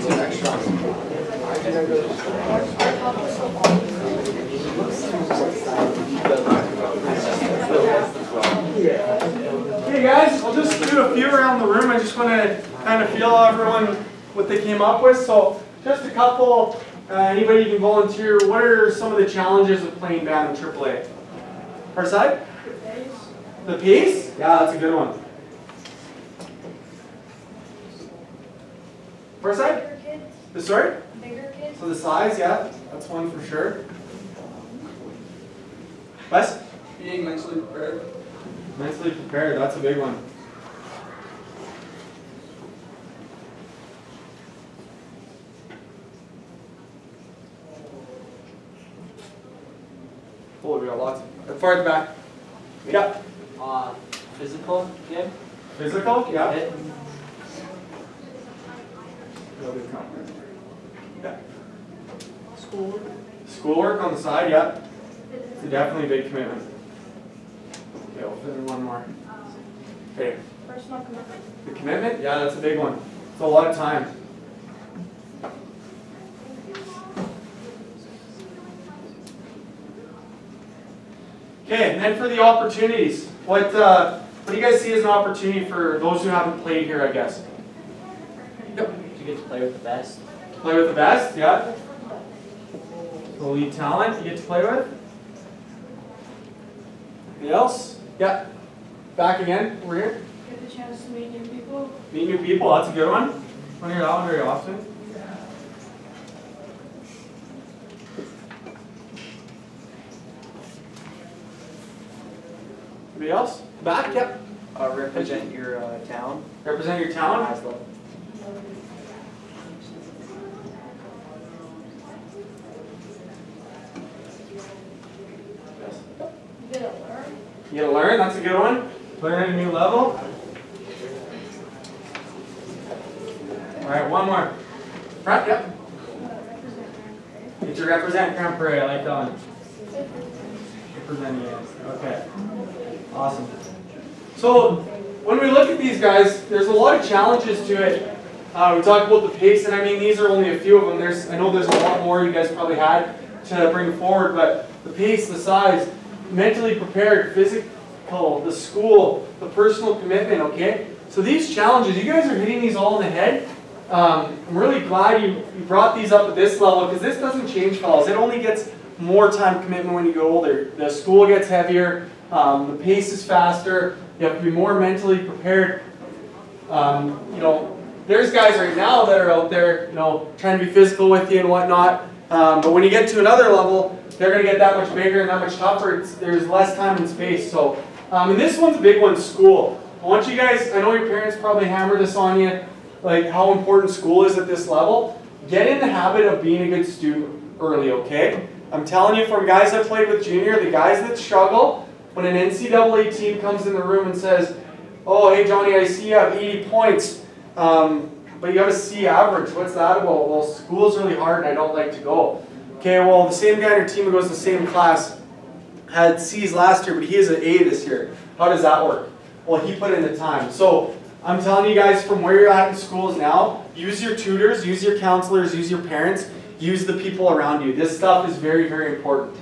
Hey guys, I'll just do a few around the room. I just want to kind of feel everyone what they came up with. So just a couple, anybody can volunteer. What are some of the challenges of playing Bantam AAA? Our side? The pace? Yeah, that's a good one. Our side? Bigger kids. The sorry? Bigger kids. So the size, yeah, that's one for sure. Wes? Being mentally prepared. Mentally prepared, that's a big one. Oh, we got lots. Far at the back. Yeah. Physical game. Physical? Yeah. Hit. Yeah. Schoolwork. Schoolwork on the side, yeah. It's definitely a big commitment. Okay, we'll fit in one more. Okay. Personal commitment. The commitment? Yeah, that's a big one. It's a lot of time. Okay, and then for the opportunities. What do you guys see as an opportunity for those who haven't played here, I guess? Yep. You get to play with the best. Play with the best, yeah. So elite talent you get to play with. Anything else? Yeah. Back again, over here. Get the chance to meet new people. Meet new people, that's a good one. I don't hear that one very often. Anybody else? Back, yep. Represent your town. Represent your town. Highest level. You get to learn. You gotta learn, that's a good one. Learn at a new level. Alright, one more. Front, yep. Get to represent Grand Prairie, I like that one. Representing it. Okay. Awesome. So, when we look at these guys, there's a lot of challenges to it. We talked about the pace, and I mean, these are only a few of them. I know there's a lot more you guys probably had to bring forward, but the pace, the size, mentally prepared, physical, the school, the personal commitment, okay? So these challenges, you guys are hitting these all in the head. I'm really glad you brought these up at this level, because this doesn't change, fellas. It only gets more time commitment when you go older. The school gets heavier, the pace is faster, you have to be more mentally prepared. You know, there's guys right now that are out there, you know, trying to be physical with you and whatnot, but when you get to another level, they're going to get that much bigger and that much tougher. There's less time and space. So, and this one's a big one, school. I want you guys, I know your parents probably hammer this on you, like how important school is at this level. Get in the habit of being a good student early, okay? I'm telling you, from guys I played with junior, the guys that struggle, when an NCAA team comes in the room and says, oh, hey Johnny, I see you have 80 points, but you have a C average. What's that about? Well, school's really hard and I don't like to go. Okay, well, the same guy in your team who goes to the same class had C's last year, but he has an A this year. How does that work? Well, he put in the time. So, I'm telling you guys, from where you're at in schools now, use your tutors, use your counselors, use your parents, use the people around you. This stuff is very, very important.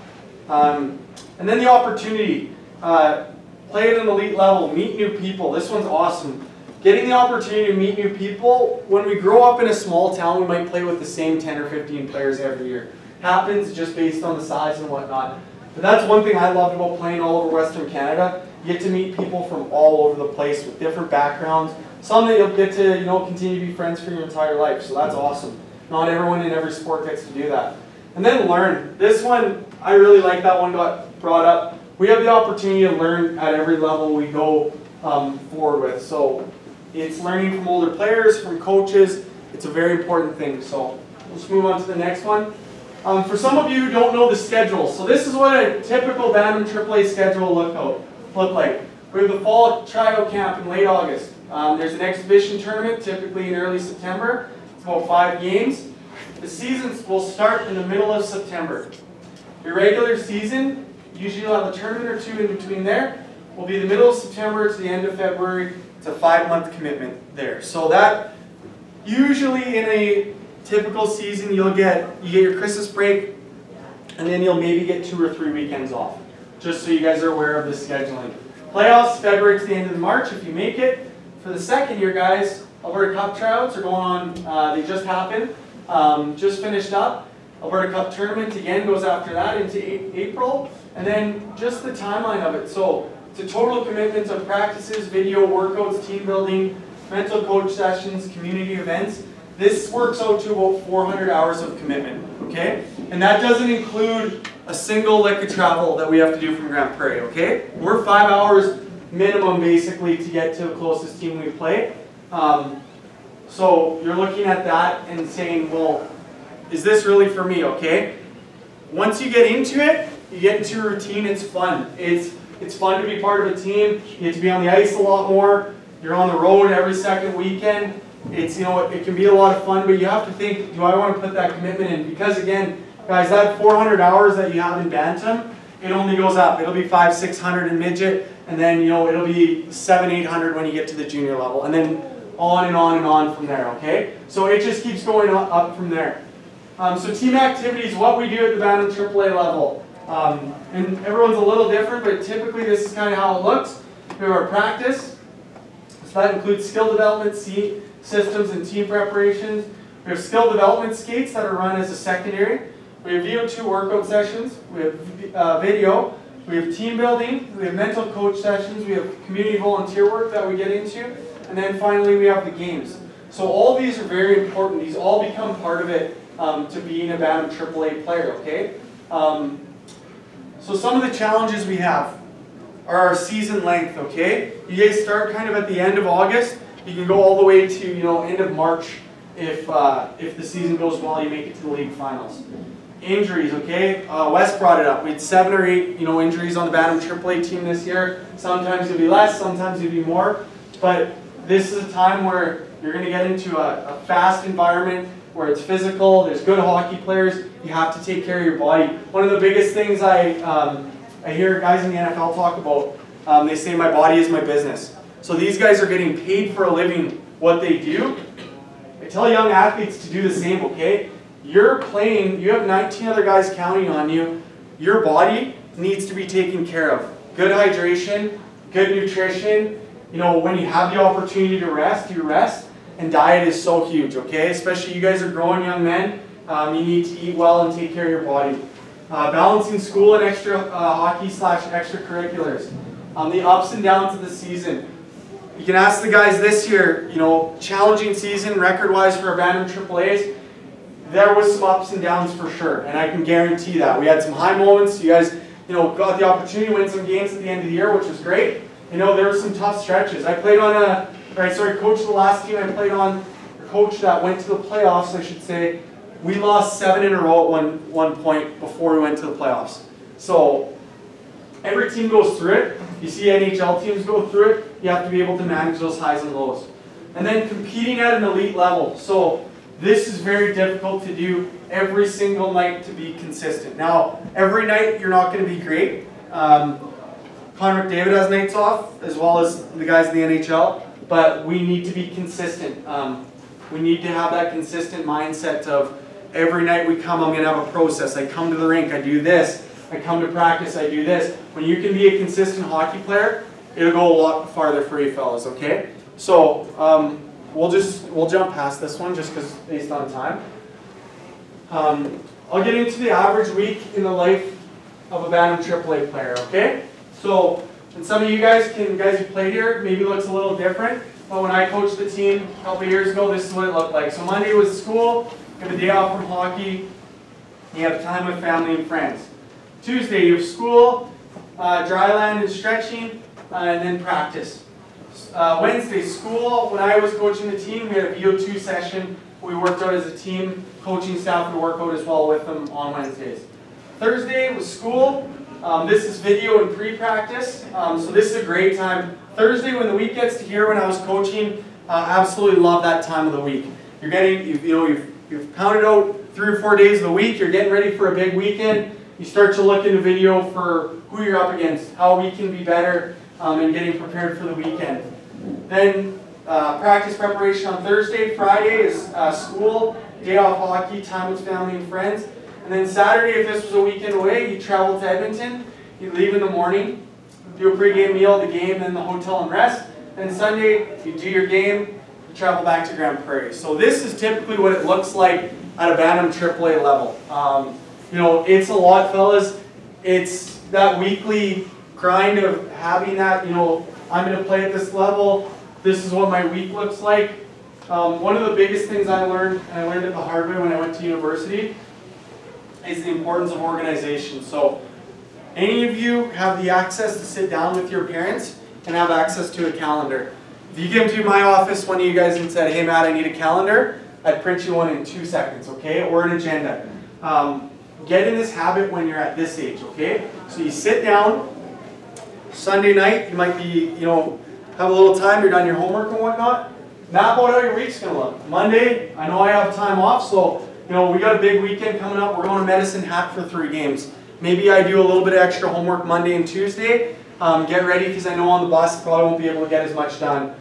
And then the opportunity. Play at an elite level, meet new people. This one's awesome. Getting the opportunity to meet new people. When we grow up in a small town, we might play with the same 10 or 15 players every year. Happens just based on the size and whatnot. But that's one thing I loved about playing all over Western Canada. You get to meet people from all over the place with different backgrounds. Some that you'll get to, you know, continue to be friends for your entire life. So that's awesome. Not everyone in every sport gets to do that. And then learn. This one, I really like that one got brought up. We have the opportunity to learn at every level we go forward with. So it's learning from older players, from coaches. It's a very important thing. So let's move on to the next one. For some of you who don't know the schedule, so this is what a typical Bantam AAA schedule look like. We have the fall tryout camp in late August. There's an exhibition tournament, typically in early September. It's about 5 games. The seasons will start in the middle of September. Your regular season, usually you'll have a tournament or two in between there, will be the middle of September to the end of February. It's a 5-month commitment there. So that, usually in a typical season, you get your Christmas break, and then you'll maybe get 2 or 3 weekends off. Just so you guys are aware of the scheduling. Playoffs, February to the end of March if you make it. For the second year, guys, Alberta Cup tryouts are going on, they just happened, just finished up. Alberta Cup tournament again goes after that into April. And then just the timeline of it. So it's a total commitment of practices, video, workouts, team building, mental coach sessions, community events. This works out to about 400 hours of commitment, okay? And that doesn't include a single lick of travel that we have to do from Grand Prairie, okay? We're 5 hours minimum basically to get to the closest team we play. So you're looking at that and saying, well, is this really for me, okay? Once you get into it, you get into a routine, it's fun. It's fun to be part of a team. You get to be on the ice a lot more. You're on the road every second weekend. It's, you know, it can be a lot of fun, but you have to think, do I want to put that commitment in? Because again, guys, that 400 hours that you have in Bantam, it only goes up. It'll be 500-600 in midget, and then, you know, it'll be 700-800 when you get to the junior level, and then on and on and on from there, okay? So it just keeps going up from there. So team activities, what we do at the Bantam AAA level. And everyone's a little different, but typically this is kind of how it looks. We have our practice. So that includes skill development, systems, and team preparations. We have skill development skates that are run as a secondary. We have VO2 workout sessions. We have video. We have team building. We have mental coach sessions. We have community volunteer work that we get into. And then finally we have the games. So all these are very important. These all become part of it to being a Bantam AAA player, okay? So some of the challenges we have are our season length, okay? You guys start kind of at the end of August. You can go all the way to, you know, end of March if the season goes well, you make it to the league finals. Injuries, okay? Wes brought it up. We had 7 or 8, you know, injuries on the Bantam AAA team this year. Sometimes it'll be less, sometimes it'll be more. But this is a time where you're going to get into a fast environment where it's physical. There's good hockey players. You have to take care of your body. One of the biggest things I hear guys in the NFL talk about, they say my body is my business. So these guys are getting paid for a living what they do. I tell young athletes to do the same, okay? You're playing, you have 19 other guys counting on you. Your body needs to be taken care of. Good hydration, good nutrition. You know, when you have the opportunity to rest, you rest. And diet is so huge, okay? Especially you guys are growing young men. You need to eat well and take care of your body. Balancing school and extra hockey / extracurriculars. The ups and downs of the season. You can ask the guys this year, you know, challenging season record-wise for our Bantam AAAs. There was some ups and downs for sure, and I can guarantee that. We had some high moments. You guys, you know, got the opportunity to win some games at the end of the year, which was great. You know, there were some tough stretches. I played on coached the last team I played on, or coach that went to the playoffs, I should say. We lost 7 in a row at one point before we went to the playoffs. So every team goes through it. You see NHL teams go through it. You have to be able to manage those highs and lows. And then competing at an elite level. So this is very difficult to do every single night to be consistent. Now, every night you're not going to be great. Connor McDavid has nights off, as well as the guys in the NHL. But we need to be consistent. We need to have that consistent mindset of every night we come, I'm going to have a process. I come to the rink, I do this. I come to practice, I do this. When you can be a consistent hockey player, it'll go a lot farther for you fellas, okay? So we'll jump past this one just because based on time. I'll get into the average week in the life of a Bantam AAA player, okay? So, and some of you guys who played here, maybe looks a little different, but when I coached the team a couple years ago, this is what it looked like. So Monday was school, you have a day off from hockey, you have time with family and friends. Tuesday you have school, dry land and stretching, and then practice. Wednesday, school. When I was coaching the team, we had a VO2 session. We worked out as a team, coaching staff would work out as well with them on Wednesdays. Thursday was school. This is video and pre-practice, so this is a great time. Thursday, when the week gets to here, when I was coaching, absolutely love that time of the week. You're getting, you've counted out 3 or 4 days of the week. You're getting ready for a big weekend. You start to look into video for who you're up against, how we can be better, and getting prepared for the weekend. Then practice preparation on Thursday. Friday is school, day off hockey, time with family and friends. And then Saturday, if this was a weekend away, you travel to Edmonton, you leave in the morning, do a pregame meal, the game, then the hotel and rest. Then Sunday, you do your game, you travel back to Grand Prairie. So this is typically what it looks like at a Bantam AAA level. You know, it's a lot, fellas. It's that weekly grind of having that, you know, I'm going to play at this level. This is what my week looks like. One of the biggest things I learned, and I learned it the hard way when I went to university, is the importance of organization. So any of you have the access to sit down with your parents and have access to a calendar. If you came to my office, one of you guys, and said, hey Matt, I need a calendar, I'd print you one in 2 seconds, okay? Or an agenda. Get in this habit when you're at this age, okay? So you sit down, Sunday night, you might be, you know, have a little time, you're done your homework and whatnot. Map out how your week's going to look. Monday, I know I have time off, so, you know, we got a big weekend coming up. We're going to Medicine Hat for 3 games. Maybe I do a little bit of extra homework Monday and Tuesday. Get ready, because I know on the bus probably won't be able to get as much done.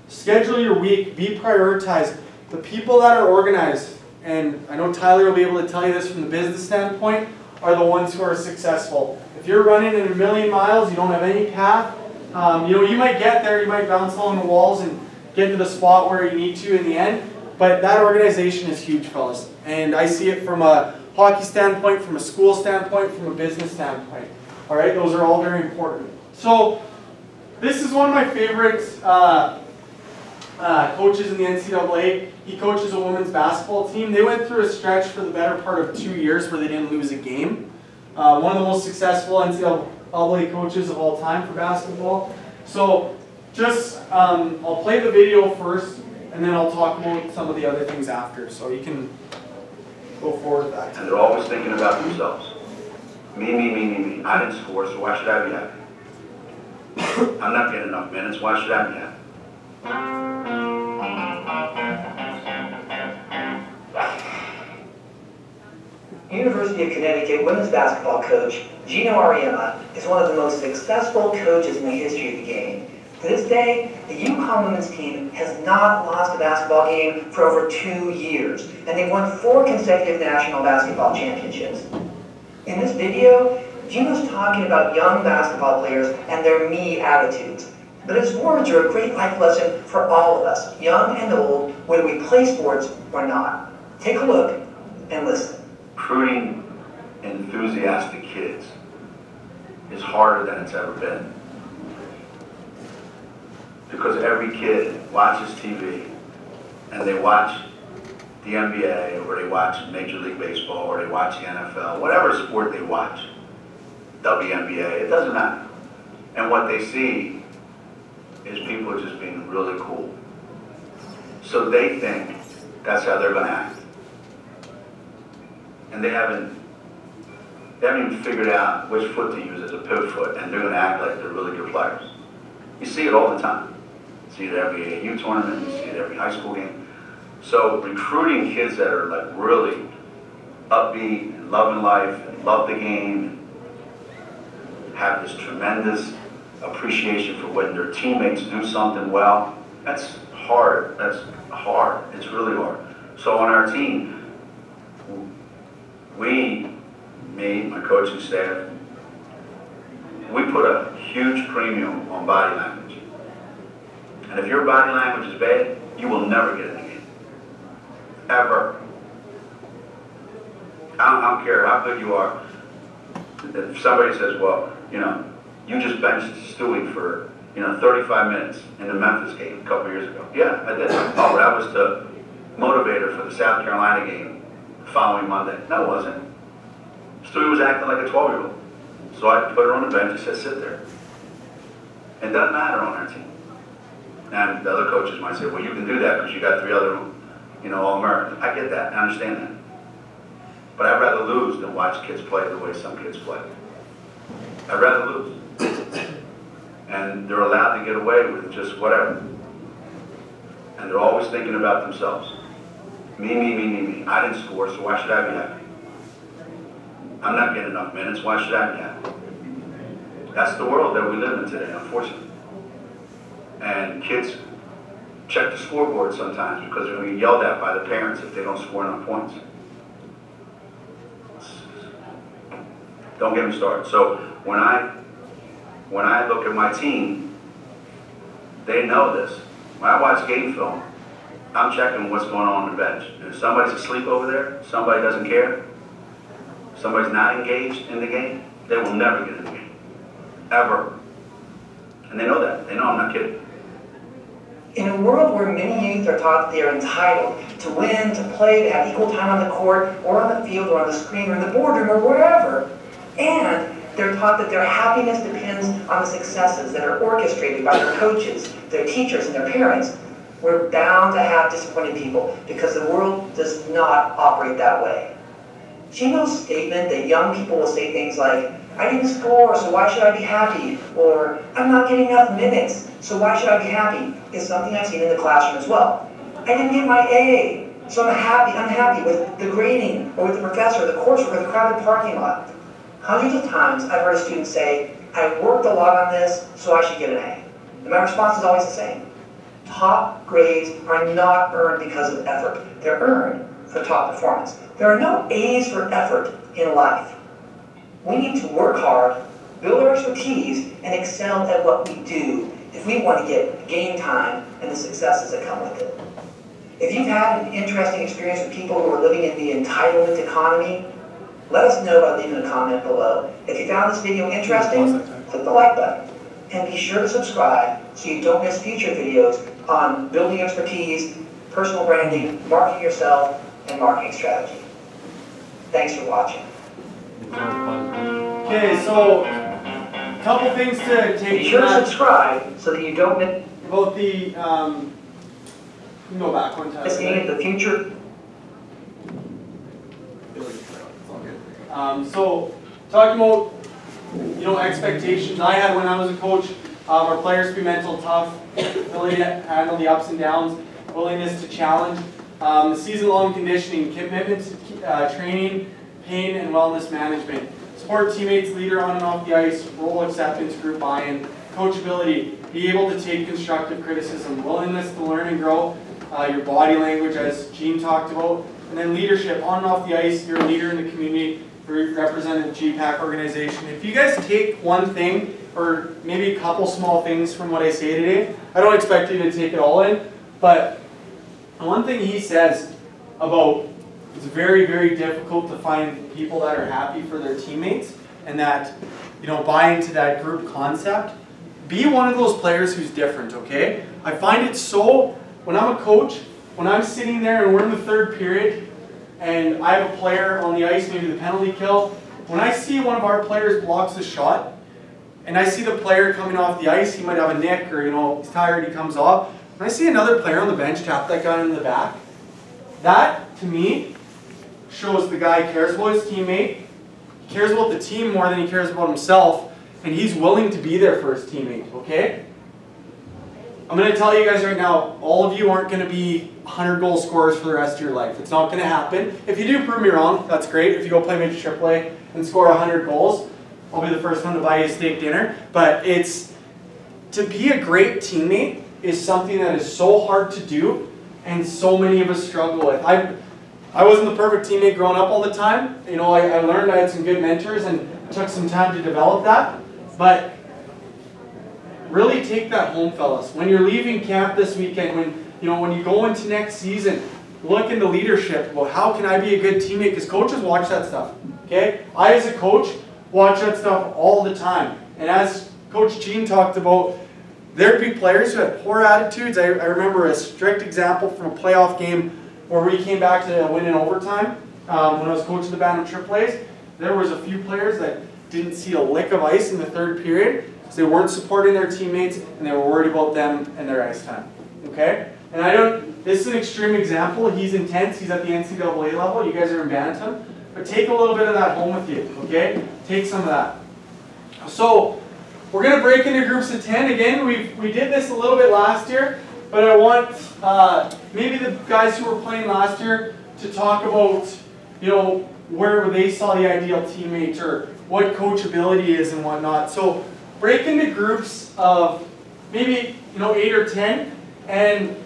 Schedule your week. Be prioritized. The people that are organized, and I know Tyler will be able to tell you this from the business standpoint, are the ones who are successful. If you're running in a million miles, you don't have any path, you know, you might get there, you might bounce along the walls and get to the spot where you need to in the end, but that organization is huge, fellas. And I see it from a hockey standpoint, from a school standpoint, from a business standpoint. All right, those are all very important. So this is one of my favorite coaches in the NCAA. He coaches a women's basketball team. They went through a stretch for the better part of 2 years where they didn't lose a game. One of the most successful NCAA coaches of all time for basketball. So just, I'll play the video first, and then I'll talk about some of the other things after. So you can go forward with that. And they're always thinking about themselves. Me, me, me, me, me. I didn't score, so why should I be happy? I'm not getting enough minutes, why should I be happy? University of Connecticut women's basketball coach Gino Ariema is one of the most successful coaches in the history of the game. To this day, the UConn women's team has not lost a basketball game for over 2 years, and they've won 4 consecutive national basketball championships. In this video, Gino's talking about young basketball players and their me attitudes. But his words are a great life lesson for all of us, young and old, whether we play sports or not. Take a look and listen. Recruiting enthusiastic kids is harder than it's ever been. Because every kid watches TV and they watch the NBA, or they watch Major League Baseball, or they watch the NFL, whatever sport they watch, WNBA, it doesn't matter. And what they see is people just being really cool. So they think that's how they're going to act. And they haven't even figured out which foot to use as a pivot foot, and they're going to act like they're really good players. You see it all the time. You see it at every AAU tournament, you see it every high school game. So recruiting kids that are like really upbeat and loving life and love the game, and have this tremendous appreciation for when their teammates do something well, that's hard. That's hard. It's really hard. So on our team, me, my coaching staff, we put a huge premium on body language. And if your body language is bad, you will never get in the game. Ever. I don't care how good you are. If somebody says, well, you know, you just benched Stewie for, 35 minutes in the Memphis game a couple years ago. Yeah, I did. Oh, that was the motivator for the South Carolina game the following Monday. No, it wasn't. Stewie was acting like a 12-year-old. So I put her on the bench and said, sit there. It doesn't matter on our team. And the other coaches might say, well, you can do that because you got 3 other, All-Americans. I get that. I understand that. But I'd rather lose than watch kids play the way some kids play. I'd rather lose. And they're allowed to get away with just whatever. And they're always thinking about themselves. Me, me, me, me, me. I didn't score, so why should I be happy? I'm not getting enough minutes, why should I be happy? That's the world that we live in today, unfortunately. And kids check the scoreboard sometimes because they're going to get yelled at by the parents if they don't score enough points. Don't get me started. So when I look at my team, they know this. When I watch game film, I'm checking what's going on the bench. If somebody's asleep over there, somebody doesn't care, somebody's not engaged in the game, they will never get in the game. Ever. And they know that. They know I'm not kidding. In a world where many youth are taught that they are entitled to win, to play, to have equal time on the court, or on the field, or on the screen, or in the boardroom, or wherever, and they're taught that their happiness depends on the successes that are orchestrated by their coaches, their teachers, and their parents, we're bound to have disappointed people because the world does not operate that way. Gino's statement that young people will say things like, I didn't score, so why should I be happy? Or, I'm not getting enough minutes, so why should I be happy? Is something I've seen in the classroom as well. I didn't get my A, so I'm unhappy with the grading, or with the professor, the coursework, or the crowded parking lot. Hundreds of times I've heard a student say, I worked a lot on this, so I should get an A. And my response is always the same. Top grades are not earned because of effort. They're earned for top performance. There are no A's for effort in life. We need to work hard, build our expertise, and excel at what we do if we want to get game time and the successes that come with it. If you've had an interesting experience with people who are living in the entitlement economy, let us know by leaving a comment below. If you found this video interesting, click the like button. And be sure to subscribe so you don't miss future videos on building expertise, personal branding, marketing yourself, and marketing strategy. Thanks for watching. Okay, so a couple things to take. Be sure to subscribe so that you don't miss about the. You can go back one time. any of the future. So talking about expectations I had when I was a coach, our players to be mental tough, ability to handle the ups and downs, willingness to challenge, the season-long conditioning, commitment to training, pain and wellness management, support teammates, leader on and off the ice, role acceptance, group buy-in, coachability, be able to take constructive criticism, willingness to learn and grow, your body language as Gene talked about, and then leadership on and off the ice, you're a leader in the community, represented the GPAC organization. If you guys take one thing, or maybe a couple small things from what I say today, I don't expect you to take it all in, but one thing he says about it's very, very difficult to find people that are happy for their teammates and that, buy into that group concept. Be one of those players who's different, okay? I find it so, when I'm a coach, when I'm sitting there and we're in the third period, and I have a player on the ice, maybe the penalty kill, when I see one of our players blocks a shot, and I see the player coming off the ice, he might have a nick or he's tired, he comes off. When I see another player on the bench tap that guy in the back, that to me shows the guy cares about his teammate, he cares about the team more than he cares about himself, and he's willing to be there for his teammate, okay? I'm going to tell you guys right now, all of you aren't going to be 100-goal scorers for the rest of your life. It's not going to happen. If you do, prove me wrong. That's great. If you go play Major AAA and score 100 goals, I'll be the first one to buy you a steak dinner. But to be a great teammate is something that is so hard to do, and so many of us struggle with. I wasn't the perfect teammate growing up all the time. I learned I had some good mentors, and it took some time to develop that. But really take that home, fellas. When you're leaving camp this weekend, when you go into next season, look into leadership about how can I be a good teammate, because coaches watch that stuff, okay? I, as a coach, watch that stuff all the time. And as Coach Gene talked about, there'd be players who had poor attitudes. I remember a strict example from a playoff game where we came back to win in overtime when I was coaching the Bantam AAAs. There was a few players that didn't see a lick of ice in the third period, because they weren't supporting their teammates and they were worried about them and their ice time. Okay? And this is an extreme example. He's intense. He's at the NCAA level. You guys are in Bantam. But take a little bit of that home with you. Okay? Take some of that. So, we're going to break into groups of 10. Again, we did this a little bit last year, but I want maybe the guys who were playing last year to talk about, where they saw the ideal teammate or what coachability is and whatnot. So, break into groups of maybe 8 or 10, and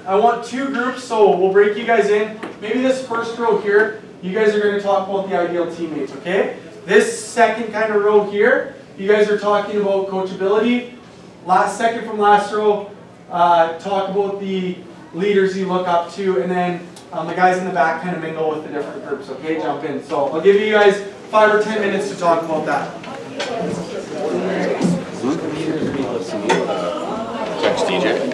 I want two groups, so we'll break you guys in. Maybe this first row here, you guys are going to talk about the ideal teammates, okay? This second kind of row here, you guys are talking about coachability. Second from last row, talk about the leaders you look up to, and then the guys in the back kind of mingle with the different groups, okay? Jump in. So I'll give you guys 5 or 10 minutes to talk about that. Text DJ.